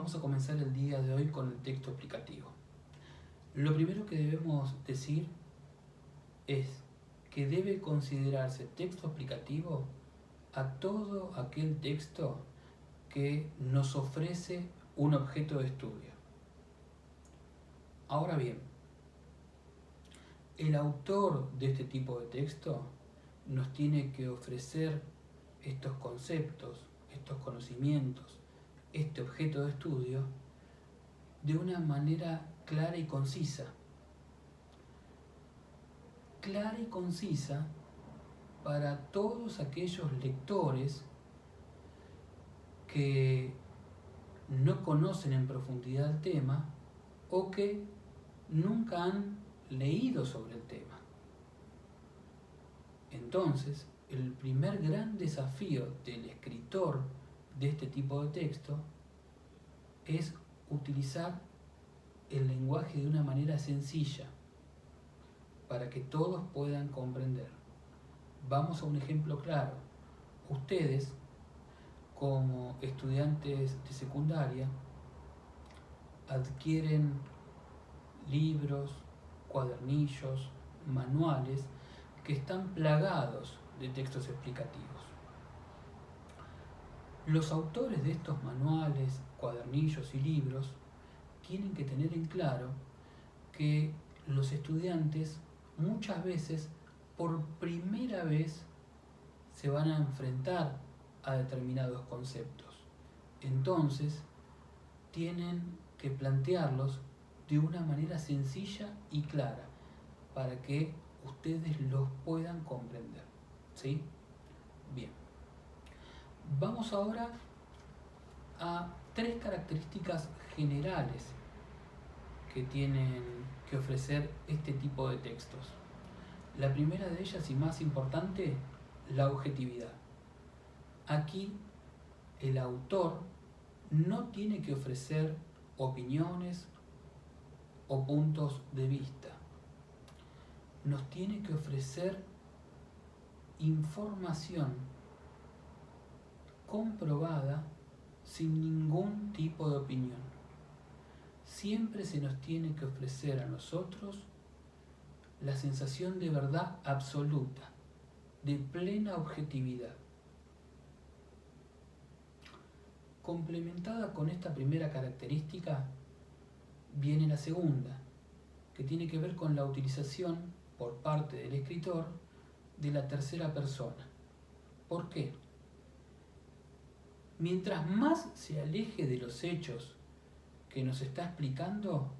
Vamos a comenzar el día de hoy con el texto explicativo. Lo primero que debemos decir es que debe considerarse texto explicativo a todo aquel texto que nos ofrece un objeto de estudio. Ahora bien, el autor de este tipo de texto nos tiene que ofrecer estos conceptos, estos conocimientos, este objeto de estudio de una manera clara y concisa. Clara y concisa para todos aquellos lectores que no conocen en profundidad el tema o que nunca han leído sobre el tema. Entonces, el primer gran desafío del escritor de este tipo de texto es utilizar el lenguaje de una manera sencilla para que todos puedan comprender. Vamos a un ejemplo claro. Ustedes, como estudiantes de secundaria, adquieren libros, cuadernillos, manuales que están plagados de textos explicativos. Los autores de estos manuales, cuadernillos y libros tienen que tener en claro que los estudiantes muchas veces por primera vez se van a enfrentar a determinados conceptos. Entonces, tienen que plantearlos de una manera sencilla y clara para que ustedes los puedan comprender. ¿Sí? Bien. Vamos ahora a 3 características generales que tienen que ofrecer este tipo de textos. La primera de ellas y más importante, la objetividad. Aquí el autor no tiene que ofrecer opiniones o puntos de vista. Nos tiene que ofrecer información comprobada sin ningún tipo de opinión. Siempre se nos tiene que ofrecer a nosotros la sensación de verdad absoluta, de plena objetividad. Complementada con esta primera característica, viene la segunda, que tiene que ver con la utilización por parte del escritor de la tercera persona. ¿Por qué? Mientras más se aleje de los hechos que nos está explicando,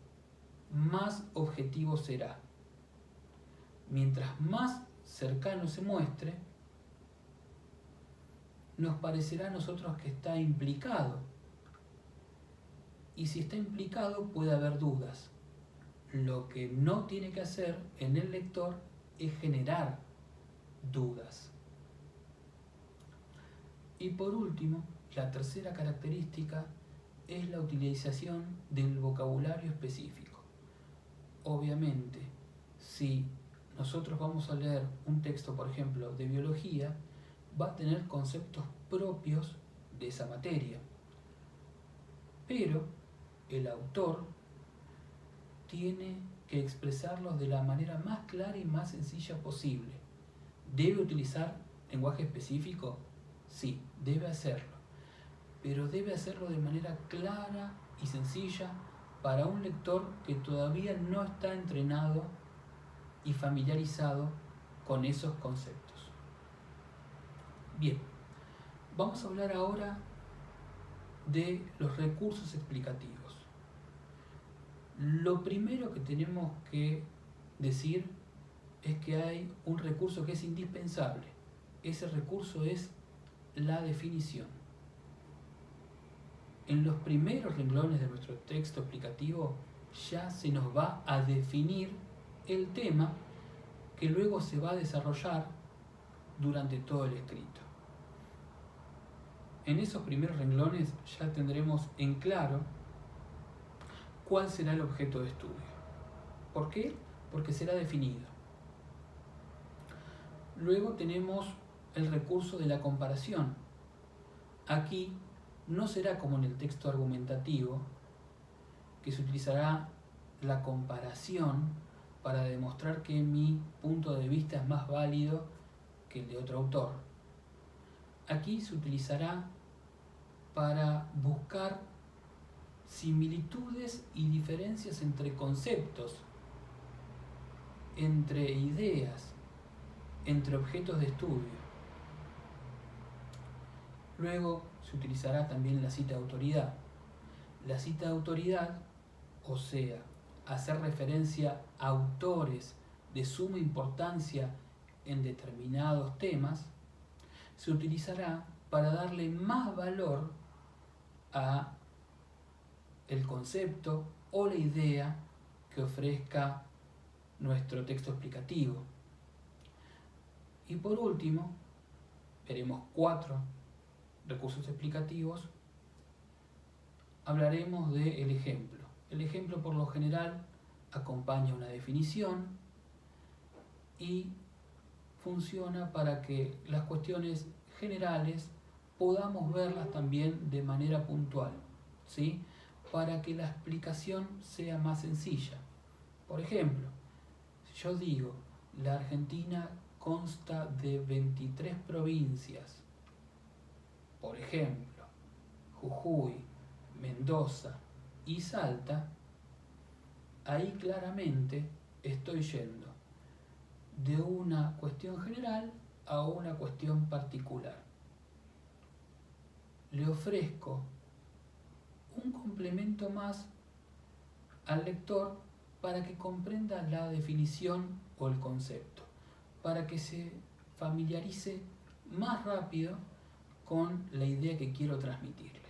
más objetivo será. Mientras más cercano se muestre, nos parecerá a nosotros que está implicado. Y si está implicado puede haber dudas. Lo que no tiene que hacer en el lector es generar dudas. Y por último, la tercera característica es la utilización del vocabulario específico. Obviamente, si nosotros vamos a leer un texto, por ejemplo, de biología, va a tener conceptos propios de esa materia. Pero el autor tiene que expresarlos de la manera más clara y más sencilla posible. ¿Debe utilizar lenguaje específico? Sí, debe hacerlo. Pero debe hacerlo de manera clara y sencilla para un lector que todavía no está entrenado y familiarizado con esos conceptos. Bien, vamos a hablar ahora de los recursos explicativos. Lo primero que tenemos que decir es que hay un recurso que es indispensable. Ese recurso es la definición. En los primeros renglones de nuestro texto explicativo ya se nos va a definir el tema que luego se va a desarrollar durante todo el escrito. En esos primeros renglones ya tendremos en claro cuál será el objeto de estudio. ¿Por qué? Porque será definido. Luego tenemos el recurso de la comparación. Aquí no será como en el texto argumentativo, que se utilizará la comparación para demostrar que mi punto de vista es más válido que el de otro autor. Aquí se utilizará para buscar similitudes y diferencias entre conceptos, entre ideas, entre objetos de estudio. Luego se utilizará también la cita de autoridad. La cita de autoridad, o sea, hacer referencia a autores de suma importancia en determinados temas, se utilizará para darle más valor a el concepto o la idea que ofrezca nuestro texto explicativo. Y por último, veremos 4 recursos explicativos. Hablaremos del ejemplo. El ejemplo por lo general acompaña una definición y funciona para que las cuestiones generales podamos verlas también de manera puntual, ¿sí? Para que la explicación sea más sencilla. Por ejemplo, si yo digo, la Argentina consta de 23 provincias, por ejemplo, Jujuy, Mendoza y Salta, ahí claramente estoy yendo de una cuestión general a una cuestión particular. Le ofrezco un complemento más al lector para que comprenda la definición o el concepto, para que se familiarice más rápido con la idea que quiero transmitirle.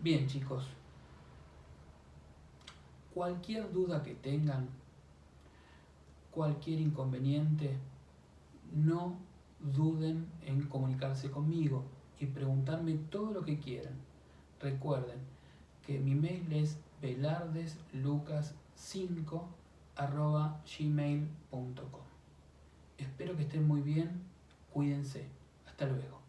Bien, chicos, cualquier duda que tengan, cualquier inconveniente, no duden en comunicarse conmigo y preguntarme todo lo que quieran. Recuerden que mi mail es velardeslucas5@gmail.com. Espero que estén muy bien, cuídense. Hasta luego.